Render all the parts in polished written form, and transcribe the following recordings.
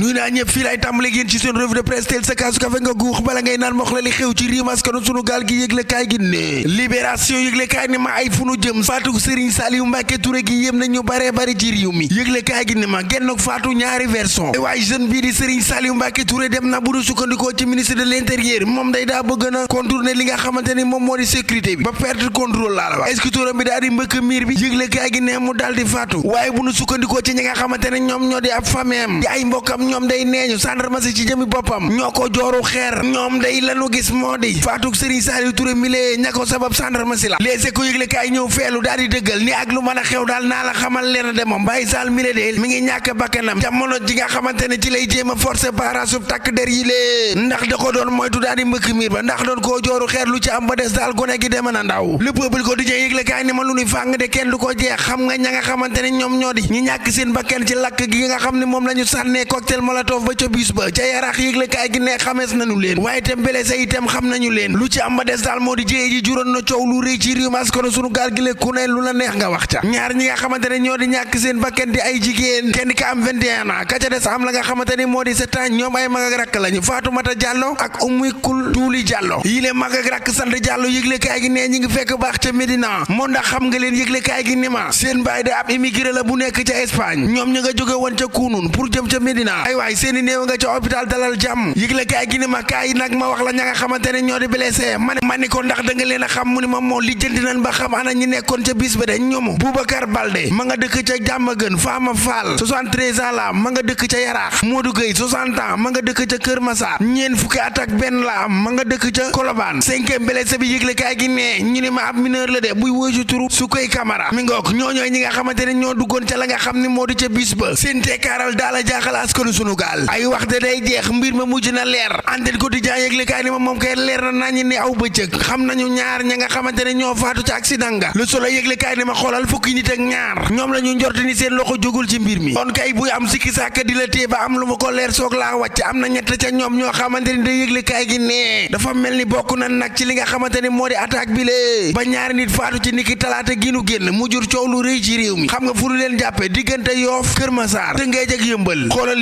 nuy naa ñëpp fii lay tàmbale yéen ci seen revue de presse teel sa kaasu kafe nga guux bala ngay naan mox la li xew ci réew askanu sunu gaal gi yëglekaay gi ne libération yëglekaay ne ma ay fu nu jëm faatu Serigne Saliou Mbacké Touré gi yéem nañu bare bari ci réew mi yëglekaay gi ne ma genn faatu ñaari version waaye jeune bii di Serigne Saliou Mbacké Touré dem na bu du sukkandikoo ci ministre de l'intérieur moom day daa bëgg na contourner li nga xamante ni moom moo di sécurité bi ba perdre contrôle laa la wax est-ce que turam bi daal di mbëkk miir bi yëglekaay gi ne mu daal di faatu waaye bu nu sukkandikoo ci ñi nga xamante ne ñoom ñoo di ab famem di ay mbokkam ñoom day neeñu gendarmerie ci jëmi boppam ñoo ko jooru xeer ñoom day lanu gis moo di faatu Serigne Saliou Touré milee ña ko sabab gendarmerie la les ko yëglekaay ñëw feelu daal di dëggal ni ak lu mën a xew daal naa la xamal leen de moom Baye Sall mile de mi ngi ñàkk bakkanam jamono ji nga xamante ne ci lay jéem a forcer barasub takk der yi lee ndax da ko doon moytu daal di mbëkk miir ba ndax doon koo jooru xeer lu ci am ba des daal gone gi deme na ndaw le peuple ko di jee yëglekaay ni ma lu nuy fàng de kenn du ko jeex xam nga ña nga xamante ne ñoom ñoo di ñi ñàkk seen bakkan ci lakk gi nga xam ne moom la ñu sànnee cocktail molotov ba ca bus ba ca Yaraax yëglekaay gi ne xamees nañu leen waaye itam blessé itam xam nañu leen lu ci am ba des daal moo di jee ji juróon na coow lu rëy ci réew mi askanu sunu gaal gi le ku ne lu la neex nga wax ca ñaar ñi nga xamante ne ñoo di ñàkk seen bakkan di ay jigéen kenn ka am 21 ans ka ca des am la nga xamante ni moo di 7 ans ñoom ay mag ak rakk lañu Fatoumata Diallo ak Oumy Koul Tuuli Diallo yi le mag ak rakk sant Diallo yëglekaay gi ne ñi ngi fekk baax ca Médina moo ndax xam nga leen yëglekaay gi ni ma seen baay de ab immigré la bu nekk ca Espagne ñoom ñu nga jóge woon ca Kounoune pour jëm ca Médina ay waay seeni néew nga ca hôpital Dalal Jàmm yëglekaay gi ni ma kaay nag ma wax la ña nga xamante ne ñoo di blessé ma ni ko ndax da nga leen a xam mu ni ma moo lijjanti nañ ba xam ana ñi nekkoon ca bis ba de ñoomu Boubacar Baldé ma nga dëkk ca Diamaguène Fama Fall 73 ans la ma nga dëkk ca Yaraax Modou Gueye 60 ans ma nga dëkk ca Kër Massar ñeen fukki at ak benn la am ma nga dëkk ca Colobane cinquième blessé bi yëglekaay gi ne ñu ni ma ab mineur la de buy woju turu su koy Camara mi ngook ñooñooy ñi nga xamante ne ñoo duggoon ca la nga xam ni moo di ca bis ba seen teekaaral daala jaaxal askanu sunu gaal ay wax de day jeex mbir ma mujj na leer Antenne Quotidien yëglekaay ni ma moom kay leer na nañu ni aw bëccëg xam nañu ñaar ña nga xamante ne ñoo faatu ca accident ga Le Soleil yëglekaay ni ma xoolal fukki nit ak ñaar ñoom la ñu njort ni seen loxo jógul ci mbir mi kon kay buy am sikki sàkk di la tee ba am lu ma ko leer soog laa wàcc am na ñett ca ñoom ñoo xamante ni day yëglekaay gi ne dafa mel ni bokk na nag ci li nga xamante ni moo di attaque bi lee ba ñaari nit faatu ci niki talaata gi nu génn mu jur coow lu rëy ci réew mi xam nga fu lu leen jàppe diggante Yoof Kër Masaar Tëngéej ak Yëmbal xoolal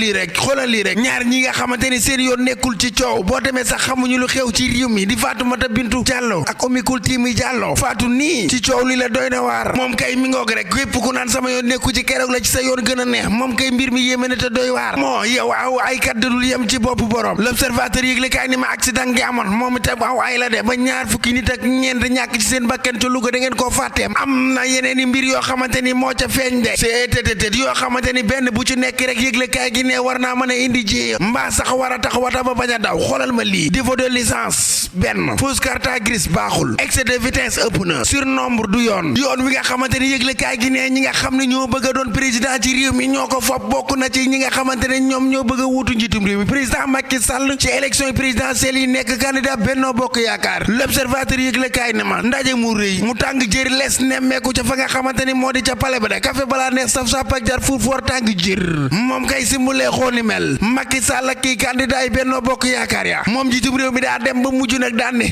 lii rek ñaar ñi nga xamante ni seen yoon nekkul ci coow boo demee sax xamuñu lu xew ci réew mi di Fatoumata Bintou Diallo ak Oumy Koul Tuuli Diallo faatu nii ci coow li la doy na waar moom kay mi ngoog rek képp ku naan sama yoon nekku ci keroog la ci sa yoon gën a neex moom kay mbir mi yéeme na te doy waar moo yow aw ay kat dadul yem ci bopp borom L'Observateur yëglekaay ni ma accident gi amoon moom itam aw ay la de ba ñaar fukki nit ak ñeent ñàkk ci seen bakkan ca Louga da ngeen koo fàtteem am na yeneen i mbir yoo xamante ni moo ca feeñ de seetetetet yoo xamante ni benn bu ci nekk rek yëglekaay gi ne war naa mën a indi jéeya mbaa sax war a tax wata ba bañ a daw xoolal ma lii défaut de licence benn fausse carte grise baaxul excès de vitesse ëpp na surnombre du yoon wi nga xamante ni yëglekaay gi ne ñi nga xam ne ñoo bëgg a doon président ci réew mi ñoo ko fopp bokk na ci ñi nga xamante ne ñoom ñoo bëgg a wuutu njiitum réew mi président Macky Sall ci élection présidentielle yi nekk candidat Benno Bokk Yaakaar L'Observateur yëglekaay ne ma ndaje mu rëy mu tàng jër les nemmeeku ca fa nga xamante ni moo di ca palais ba de café balaa neex saf sap ak jar fuur foor tàng jër moom kay simbulee xooni mel Macky Sall ak kii candidat yi Benno Bokk Yaakaar ya moom njiitum réew mi daa dem ba mujj nag daan ne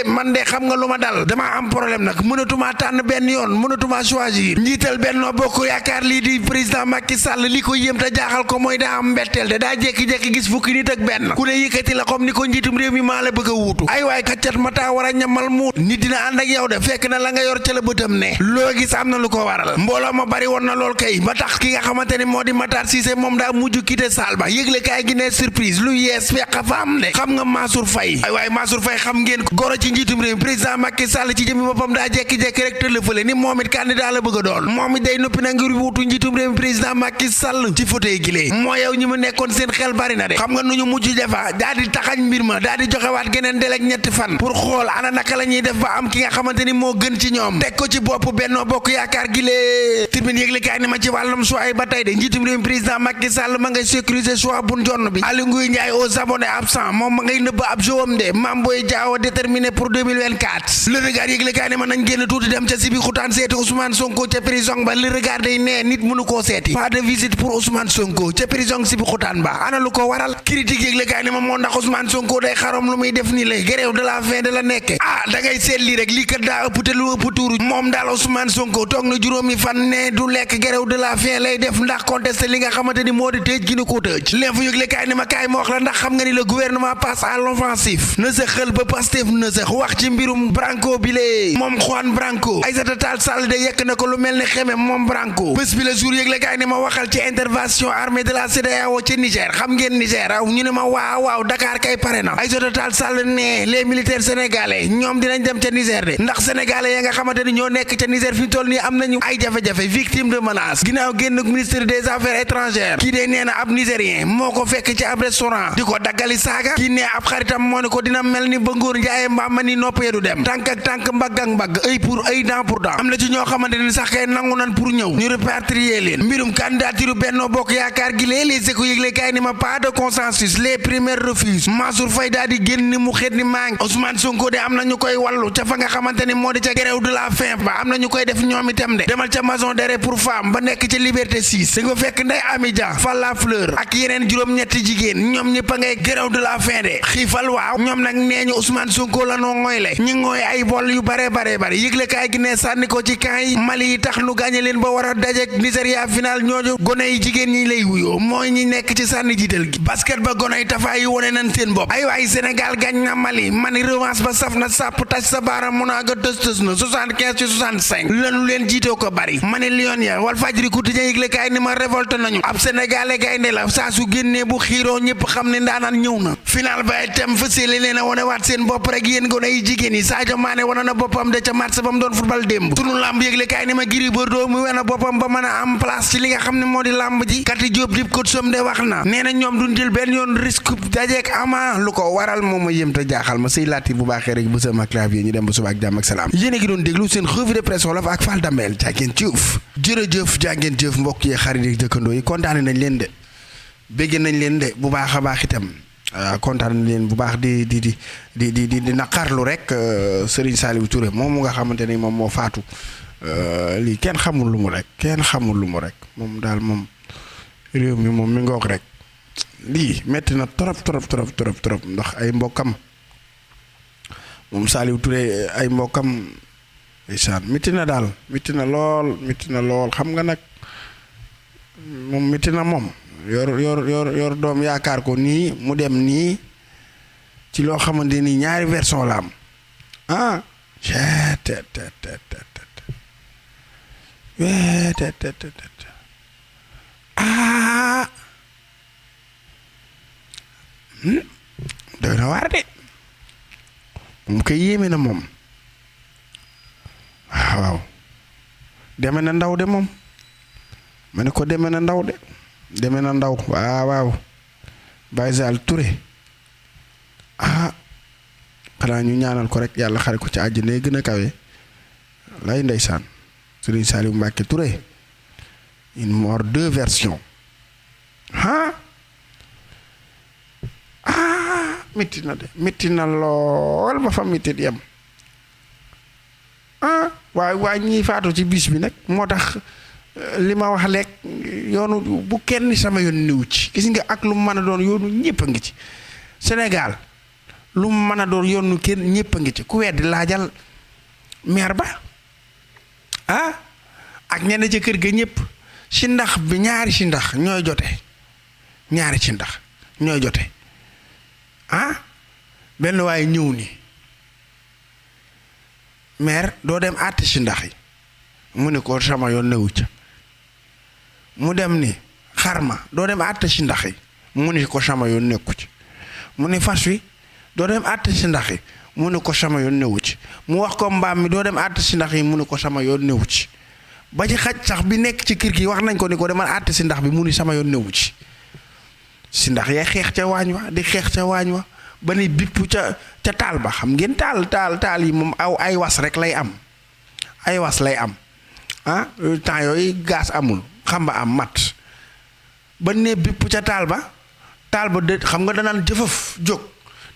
man de xam nga lu ma dal damaa am problème nag mënatuma tànn benn yoon mënatuma choisir njiital Benno Bokk Yaakaar lii di président Macky Sall li ko yéem te jaaxal ko mooy daa am mbetteel de daa jékki-jékki gis fukki nit ak benn ku ne yëkkati la comme ni ko njiitum réew mi maa la bëgg a wuutu ay waay kaccat ma taa war a ñamal muut nit dina ànd ak yow de fekk na la nga yor ca la bëtam ne loo gis am na lu ko waral mbooloo ma bari woon na lool kay ba tax ki nga xamante ni moo di Matar Cissé moom daa mujj quitté salle ba yëglekaay gi ne surprise lu yees fekk fa am de xam nga Mansour Faye ay waay Mansour Faye xam ngeen ko goro ci njiitum réew mi président Macky Sall ci jëmi boppam daa jekki-jekki rek tëlëfale ni moom it candidat la bëgg a doon moom it day noppi na ngir wuutu njiitum réew mi président Macky Sall ci fauteuil gi lee moo yow ñi mu nekkoon seen xel bari na de xam nga nu ñu mujj defa daa di taxañ mbir ma daa di joxewaat geneen délai ñetti fan pour xool ana naka la ñuy def ba am ki nga xamante ni moo gën ci ñoom teg ko ci bopp Benno Bokk Yaakaar gi lee Tribune yëglekaay ni ma ci wàllum choix ba tey de njiitum réew mi président Macky Sall ma ngay sécuriser choix bu jonn bi Aly Ngouille Ndiaye aux abonnés absents moom ma ngay nëbb ab jowam de Mame Boye Diao déterminé pour 2024 Le Regard yëglekaay ni ma nañ génn tuuti dem ca Sibi Xutaan seeti Ousmane Sonko ca prison ba Le Regard day nee nit mënu koo seeti pas de visite pour Ousmane Sonko ca prison Sibi Xutaan ba ana lu ko waral critique yëglekaay ni ma moo ndax Ousmane Sonko day xarom lu muy def nii lay grève de la faim de la nekke da ngay seet lii rek lii kat daa ëpp te lu ëpp tuuru moom daal Ousmane Sonko toog na juróomi fan ne du lekk grève de la faim lay def ndax contesté li nga xamante ni moo di tëj gi ki ni ko tëj l'info yëgle kaay ni ma kaay ma wax la ndax xam nga ni le gouvernement passe à l'offensive na sa xel ba Pastef na sax wax ci mbirum Branco bi lee moom Juan Branco Aïssata Tall Sall de yekk na ko lu mel ni xeme moom Branco bés bi la jour yëgle kaay ni ma waxal ci intervention armée de la CEDEAO ci Niger xam ngeen Niger ñu ne ma waaw Dakar kay pare na Aïssata Tall Sall ne les militaires sénégalais ñoom dinañ dem ca Niger de ndax sénégalais ya nga xamante ni ñoo nekk ca Niger fi mu toll nii am nañu ay jafe-jafe victime de menace ginnaaw génn ministre des affaires étrangères kii de nee na ab nigérien moo ko fekk ci ab restaurant di ko daggali saaga kii ne ab xaritam moo ne ko dina mel ni ba ngóor njaaye mbaam ma ni noppee du dem tànk ak tànk mbagg ak mbagg œil pour œil dent pour dent am na ci ñoo xamante ni sax kay nangu nan pour ñëw ñu répatrier leen mbirum candidature Benno Bokk Yaakaar gi les éco yëgle kay ni ma pas de consensus les primaires refusent Mansour Faye daal di génn ni mu xeet ni maa ngi Ousmane Sonko de am na ñu koy wallu ca fa nga xamante ni moo di ca grève de la faim ba am na ñu koy def ñoom itam de demal ca maison d'arrêt pour femme ba nekk ci Liberté 6 da nga fekk Ndeye Amy Dia Falla Fleur ak yeneen juróom-ñetti jigéen ñoom ñëpp a ngay grève de la faim de xiifal waaw ñoom nag nee ñu Ousmane Sonko la noo ngooyle ñu ngooy ay vol yu bare yëgle kaay gi ne sànni ko ci camp yi Mali yi tax nu gàñe leen ba war a dajeek Nigeria final ñooñu gone yi jigéen ñi lay wuyoo mooy ñi nekk ci sànni jiital gi basket ba gone yi tafaay yi wone nañ seen bopp ay waay Sénégal gañ na Mali mani revanche ba saf na sàpp taj sa baara mun a ga tës na 75 ci 65 lanu leen jiitoo ko bari mani Lion ya Walf Fadjri quotidien yëgle kaay ni ma révolte nañu ab sénégalais gaynde la saa su génnee bu xiiroo ñëpp xam ne ndaanaan ñëw na final ba itam fësale leen a wone waat seen bopp rek yéen gone yi jigéen yi Sadio Mané wane na boppam de ca match ba mu doon football démb sunu lamb yëgle kaay ni ma Gris Bordeaux mu wane boppam ba mën a am place ci li nga xam ne moo di lamb ji Kati Diop dib coach som de wax na nee na ñoom duñ jël benn yoon risque dajeek Ama lu ko waral moom ma yëm te jaaxal ma sëy laati bu baaxee rek bu sama clavier ñu dem ba suba ak jàmm ak salaam yéen a ngi doon déglu seen revue de presse wolof ak Fall Damel jàngeen jëf jërëjëf jàngeen jëf mbokk yi xarit yi dëkkandoo yi kontaane nañ leen de bégg nañ leen de bu baax a baax itam kontaan nañ leen bu baax di naqarlu rek Serigne Saliou Touré moom mu nga xamante ni moom moo faatu lii kenn xamul lu mu rek moom daal moom réew mi moom mi ngoog rek lii metti na trop ndax ay mbokkam moom Saliou Touré ay mbokkam ndeysaan metti na lool xam nga nag moom metti na moom yor doom yaakaar ko nii mu dem nii ci loo xamante ni ñaari version la am doy na waar de moom koy yéeme na moom waaw deme na ndaw de moom ma ne ko deme na ndaw waaw Baye Sall Touré xanaa ñu ñaanal ko rek yàlla xare ko ci àjjana yi gën a kawe lay ndeysaan Serigne Saliou Mbacké Touré une mort deux versions métti na lool ba fa métti di yem waaye ñii faatu ci bis bi nag moo tax li ma wax lekk yoonu bu kenn sama yoon niw ci gis nga ak lu mu mën a doon yoonu ñëpp a ngi ci Sénégal lu mu mën a doon yoonu kenn ñëpp a ngi ci ku weddi laajal maire ba ak ñenn ca kër ga ñëpp si ndax bi ñaari si ndax ñooy jote benn waaye ñëw ni maire doo dem àtte si ndax yi mu ne ko sama yoon newu ca mu dem ni xarma doo dem àtte si ndax yi mu ne ko sama yoon nekku ci mu ne fas wi doo dem àtte si ndax yi mu ne ko sama yoon newu ci mu wax ko mbaam mi doo dem àtte si ndax yi mu ne ko sama yoon newu ci ba ci xaj sax bi nekk ci kër gi wax nañ ko ni ko demal àtte si ndax bi mu ni sama yoon newu ci si ndax yaay xeex ca waañ wa ba ni bipp ca taal ba xam ngeen taal yi moom ay was rek lay am temps yooyu gaz amul xam ba am mat ba ne bipp ca taal ba de xam nga danaan jëfëf jóg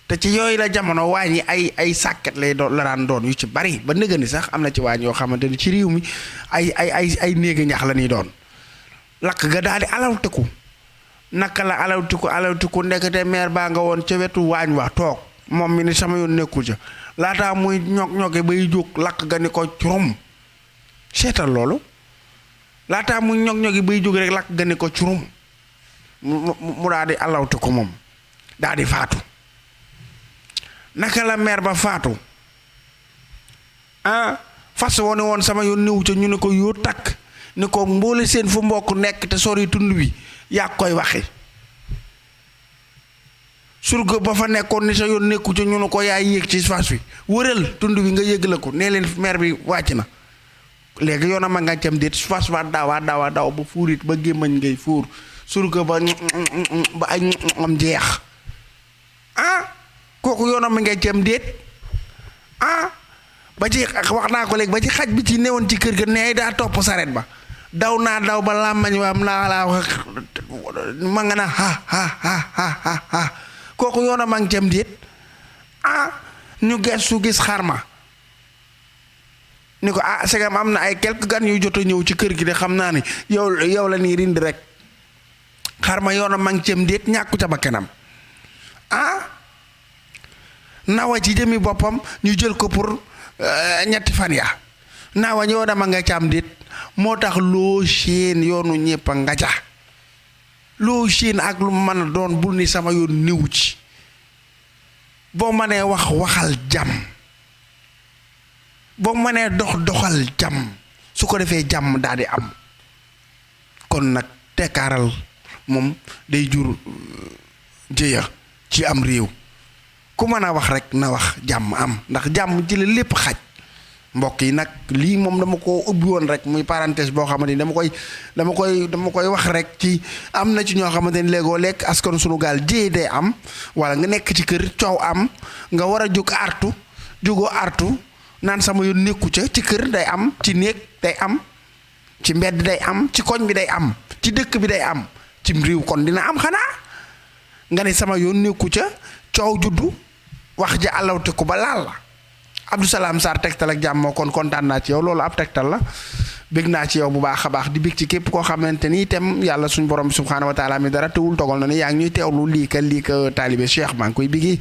te ci yooyu la jamono waañ yi ay sàkket lay doon la daan doon yu ci bari ba nëgëni sax am na ci waañ yoo xamante ni ci réew mi ay néegi ñax la ñuy doon lakk ga daal di alawteku naka la alawtiku ndekete meer baa nga woon ca wetu waañ wa toog moom mi ni sama yoon nekkul ca laataa muy ñoge bay jóg lakk ga ni ko curum seetal loolu laataa muy ñogi bay jóg rek lakk ga ni ko curum mu daal di allawte ko moom daal di faatu naka la mère ba faatu fas wone woon sama yoon niw ca ñu ne ko yoo takk ni ko mboole seen fu mbokk nekk te sori tund wi yaa koy waxe surga ba fa nekkoon ni sa yoon nekku ca ñu ne ko yaay yéeg ci fas wi wëral tund wi nga yëg la ko nee leen mère bi wàcc na léegi yoon a ma nga cam déet fas waa daw ba fuurit ba gémmañ ngay fuur surga ba ay am jeex kooku yoon a ma nga cam déet ba ci wax naa ko léegi ba ci xaj bi ci newoon ci kër ga nee daa topp saret ba daw ba làmmañ waam laa wax ma nga na ha kooku yoon a ma nga cam déet ñu gestu gis xarma ni ko segam am na ay quelques gan yu jot a ñëw ci kër gi de xam naa ni yow la nii rindi rek xarma yoon a ma nga cam déet ñàkku ca bakkanam nawa ci jëmi boppam ñu jël ko pour ñetti fan ya nawa ñoo dama nga cam dit moo tax loo seen yoonu ñëpp nga ca loo seen ak lu mën a doon bul ni sama yoon niw ci boo mënee waxal jàmm boo mënee doxal jàmm su ko defee jàmm daal di am kon nag tekkaaral moom day jur jëya ci am réew ku mën a wax rek na wax jàmm am ndax jàmm ci la lépp xaj mbokk yi nag lii moom dama ko ubbi woon rek muy parenthèse boo xamante ni dama koy wax rek ci am na ci ñoo xamante ni léegoo lekk askan sunu gaal jee day am wala nga nekk ci kër coow am nga war a jógoo artu naan sama yoon nekku ca ci kër day am ci néeg day am ci mbedd day am ci koñ bi day am ci dëkk bi day am ci réew kon dina am xanaa nga ne sama yoon nekku ca coow juddu wax ja allawte ko ba laal la Abdou Salam Sarr tegtal ak jàmm kon kontaan naa ci yow loolu ab tegtal la bég naa ci yow bu baax a baax di bég ci képp koo xamante ni itam yàlla suñ borom subhaanahu wa taala mi dara tewul togal na ni yaa ngi ñuy teewlu lii ka taalibe Cheikh maa ngi koy bigi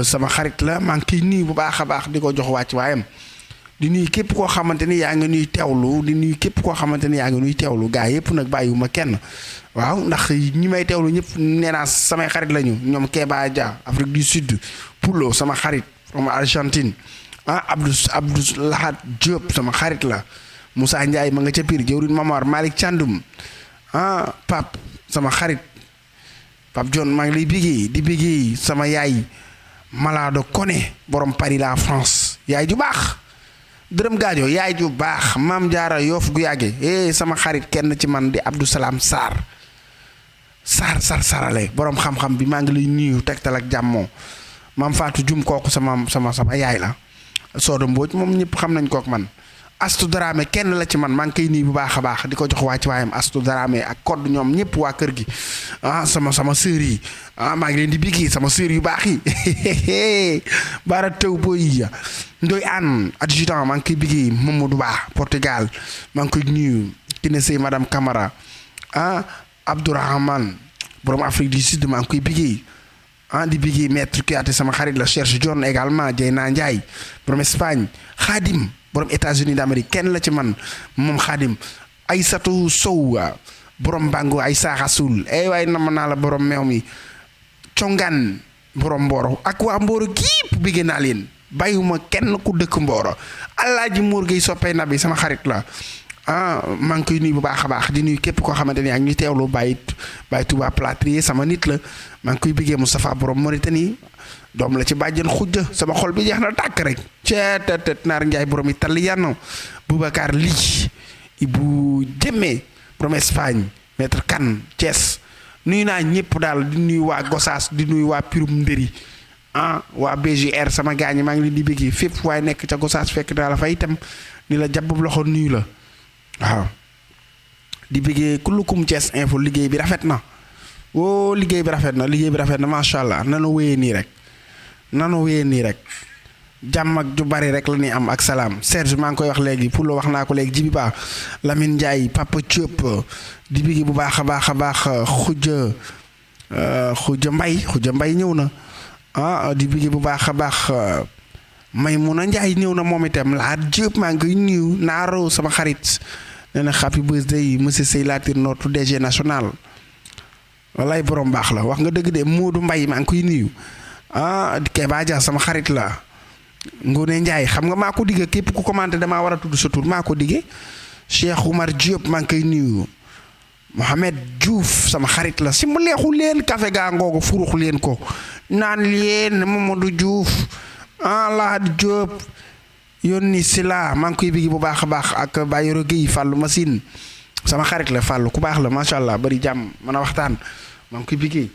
sama xarit la maa ngi koy nuyu bu baax a baax di ko jox wàcc waayam di nuyu képp koo xamante ni yaa ngi ñuy teewlu di nuyu képp koo xamante ni yaa ngi ñuy teewlu gaa yëpp nag bàyyiwuma kenn waaw ndax ñi may teewlu ñëpp nee naa samay xarit lañu ñoom Kéba Dia Afrique du Sud Poulo sama xarit from Argentine Abdou Lahad Diop sama xarit la Moussa Ndiaye ma nga ca Pire jëwrin Mamar Malick Thiandoum Pape sama xarit Pape John maa ngi lay bigee di bigee sama yaay Malado Koné borom Paris la France yaay ju baax dërëm gaajo yaay ju baax maam jaara yoof gu yàgge sama xarit kenn ci man di Abdou Salam Sarr sarale borom xam-xam bi maa ngi lay nuyu tegtal ak jàmmoo maam Fatou Dioum kooku sama yaay la Sodo Mbodj moom ñëpp xam nañ kook man Astu Dramé kenn la ci man maa ngi koy nuyu bu baax a baax di ko jox waa ci waayam Astu Dramé ak code ñoom ñëpp waa kër gi sama sœur yi maa ngi leen di bigi sama sœur yu baax yi baara tew boy ndoy an adjudant maa ngi koy bigi Mamadou Ba Portugal maa ngi koy nuyu Kine Sey madame Camara Abdourahman borom Afrique du Sud maa ngi koy bigi di bigi maître Kouyaté sama xarit la Cherche John également Dieyna Ndiaye borom Espagne Khadim borom États-Unis d'Amérique kenn la ci man moom Khadim Aïssatou Sow borom Bango ay saaxasul waaye nama naa la borom meew mi congaan borom Mboro ak waa Mboro gépp bigee naa leen bàyyiwuma kenn ku dëkk Mboro Alaaji Mour Gueye soppee na bi sama xarit la maa ngi koy nuyu bu baax a baax di nuyu képp koo xamante ni ak ñu teewlu bàyyi Touba Plâtrier sama nit la maa ngi koy bëggee Moustapha borom Mauritanie doom la ci bàjjen xujja sama xol bi jeex na tàkk rek ceetet naar Njaay borom Italiano Boubacar Ly Ibou Jemme borom Espagne maître Kane Thiès nuyu naa ñëpp daal di nuyu waa Gossas di nuyu waa Pirum Ndëri waa BGR sama gaañi maa ngi leen di bëggee fépp waaye nekk ca Gossas fekk naa la fa itam ni la jàpp loxo nuyu la waaw di bëggee kullukum Thiès info liggéey bi rafet na liggéey bi rafet na macha allah nanu wéyee nii rek jàmm ak ju bari rek la ñuy am ak salaam Serge maa ngi koy wax léegi pour wax naa ko léegi Jibi Ba Lamine Ndiaye Papa Diop di bëggee bu baax a baax xuja mbay ñëw na di bëggee bu baax a baax Maymuna Ndiaye ñëw na moom itam laa Diop maa ngi koy nuyu naaro sama xarit nee na happy birthday monsieur Sey Latir notre DG national wallaay borom baax la wax nga dëgg de Modou Mbaye maa ngi koy nuyu Keba Dia sama xarit la Ngone Ndiaye xam nga maa ko digge képp ku commenté damaa war a tudd sa tur maa ko digge Cheikh Oumar Diop maa ngi koy nuyu Mohamed Diouf sama xarit la si mu leexu leen café gaa ngoogu furux leen ko naan leen Mamadou Diouf Lahad Diop yónni si la maa ngi koy bigi bu baax a baax ak Bayoro Guèye Fallou Machine sama xarit la Fallou ku baax la macha allah bari jàmm mën a waxtaan maa ngi koy bigi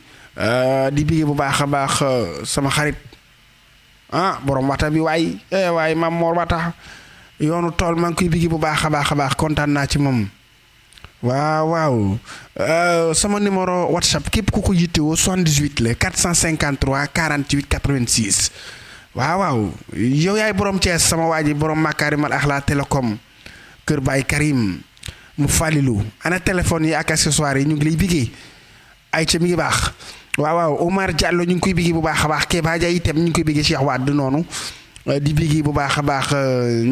di bigi bu baax a baax sama xarit borom waxta bi waay Mam Mor Wata yoonu tool maa ngi koy bigi bu baax a baax kontaan naa ci moom waaw sama numéro WhatsApp képp ku ko yittewoo 78 la 453 48 86 waaw yow yaay borom Thiès sama waa ji borom Makarimal Akhlaq Télécom Kër Baye Karim mu falilu ana téléphone yi ak accessoires yi ñu ngi lay bigee ay ca mi ngi baax waaw Omar Diallo ñu ngi koy bigee bu baax a baax Keba Dia itam ñu ngi koy bigee Cheikh Wade noonu di bigee bu baax a baax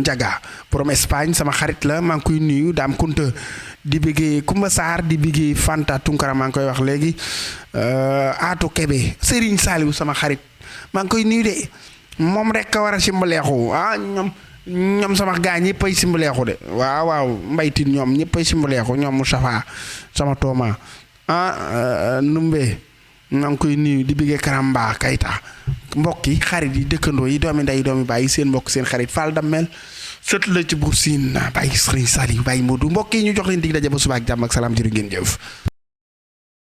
Ndiaga borom Espagne sama xarit la maa ngi koy nuyu Dame Kunta di bigee Kumba Sarr di bigee Fanta Tunkara maa ngi koy wax léegi Atou Kébé Serigne Saliou sama xarit maa ngi koy nuyu de moom rek ka war a simbaleexu ñoom sama gaa ñëpp ay simbaleexu de waaw mbaytin ñoom ñëpp ay simbaleexu ñoom Moustapha sama tooma numbe maa ngi koy nuyu di bigee Karamba Kayta mbokk yi xarit yi dëkkandoo yi doomi nday doomi bàyyi seen mbokk seen xarit Fall Dammel sët la ci Buur Siin bàyyi Serigne Saliou bàyyi Modou mbokk yi ñu jox leen dig daje ba suba ak jàmm ak salaam jërë ngeen jëf